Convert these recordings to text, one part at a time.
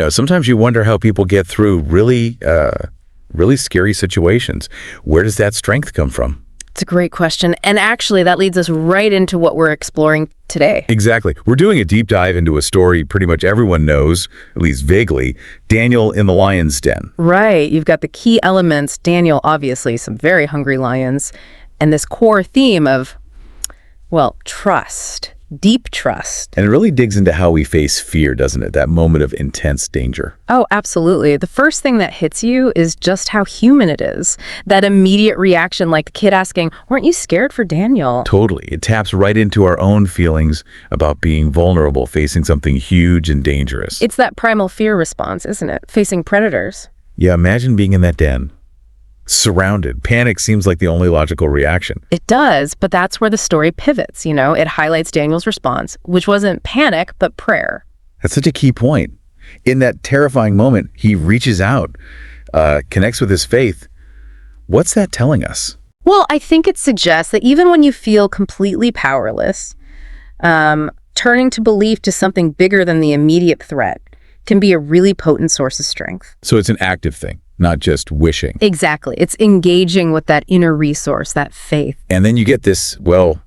Sometimes you wonder how people get through really scary situations. Where does that strength come from? It's a great question. And actually, that leads us right into what we're exploring today. Exactly. We're doing a deep dive into a story pretty much everyone knows, at least vaguely, Daniel in the lion's den. Right. You've got the key elements. Daniel, obviously, some very hungry lions. And this core theme of, well, trust. Deep trust. And it really digs into how we face fear, doesn't it? That moment of intense danger. Oh, absolutely. The first thing that hits you is just how human it is. That immediate reaction, like the kid asking, weren't you scared for Daniel? Totally. It taps right into our own feelings about being vulnerable, facing something huge and dangerous. It's that primal fear response, isn't it? Facing predators. Yeah, imagine being in that den. Surrounded. Panic seems like the only logical reaction. It does, but that's where the story pivots, It highlights Daniel's response, which wasn't panic, but prayer. That's such a key point. In that terrifying moment, he reaches out, connects with his faith. What's that telling us? Well, I think it suggests that even when you feel completely powerless, turning to belief to something bigger than the immediate threat can be a really potent source of strength. So it's an active thing, not just wishing. Exactly. It's engaging with that inner resource, that faith. And then you get this, well,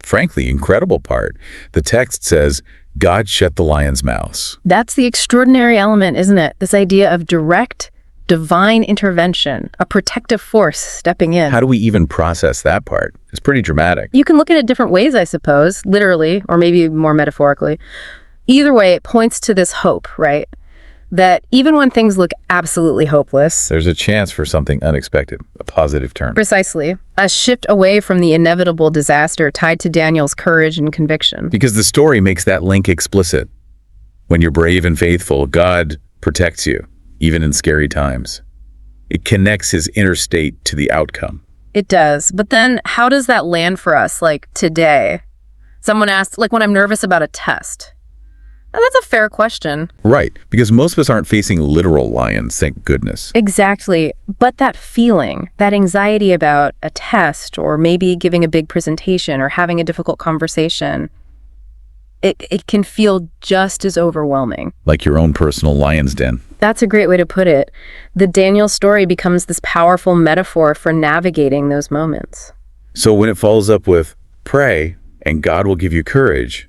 frankly, incredible part. The text says, God shut the lions' mouths. That's the extraordinary element, isn't it? This idea of direct, divine intervention, a protective force stepping in. How do we even process that part? It's pretty dramatic. You can look at it different ways, I suppose, literally, or maybe more metaphorically. Either way, it points to this hope, right? That even when things look absolutely hopeless, there's a chance for something unexpected, a positive turn. Precisely. A shift away from the inevitable disaster tied to Daniel's courage and conviction. Because the story makes that link explicit. When you're brave and faithful, God protects you, even in scary times. It connects his inner state to the outcome. It does. But then how does that land for us, like today? Someone asked, like when I'm nervous about a test. That's a fair question. Right, because most of us aren't facing literal lions, thank goodness. Exactly. But that feeling, that anxiety about a test or maybe giving a big presentation or having a difficult conversation, it can feel just as overwhelming. Like your own personal lion's den. That's a great way to put it. The Daniel story becomes this powerful metaphor for navigating those moments. So when it follows up with pray and God will give you courage,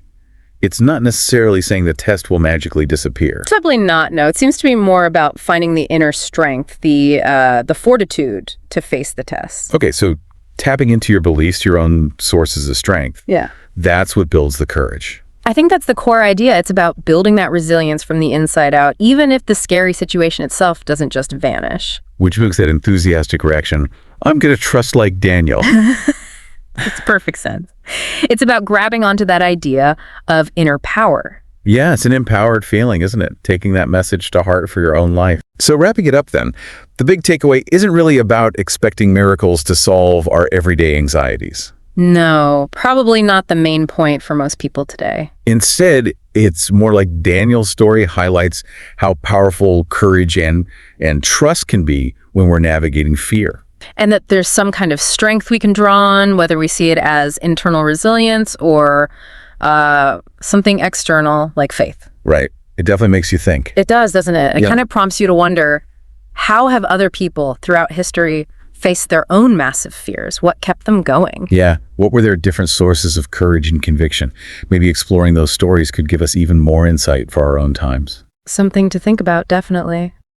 it's not necessarily saying the test will magically disappear. Probably not, no. It seems to be more about finding the inner strength, the fortitude to face the test. Okay, so tapping into your beliefs, your own sources of strength. Yeah. That's what builds the courage. I think that's the core idea. It's about building that resilience from the inside out, even if the scary situation itself doesn't just vanish. Which makes that enthusiastic reaction, I'm going to trust like Daniel. It's perfect sense. It's about grabbing onto that idea of inner power. Yeah, it's an empowered feeling, isn't it? Taking that message to heart for your own life. So wrapping it up then, the big takeaway isn't really about expecting miracles to solve our everyday anxieties. No, probably not the main point for most people today. Instead, it's more like Daniel's story highlights how powerful courage and trust can be when we're navigating fear. And that there's some kind of strength we can draw on, whether we see it as internal resilience or something external like faith. Right. It definitely makes you think. It does, doesn't it? It kind of prompts you to wonder, how have other people throughout history faced their own massive fears? What kept them going? Yeah. What were their different sources of courage and conviction? Maybe exploring those stories could give us even more insight for our own times. Something to think about, definitely.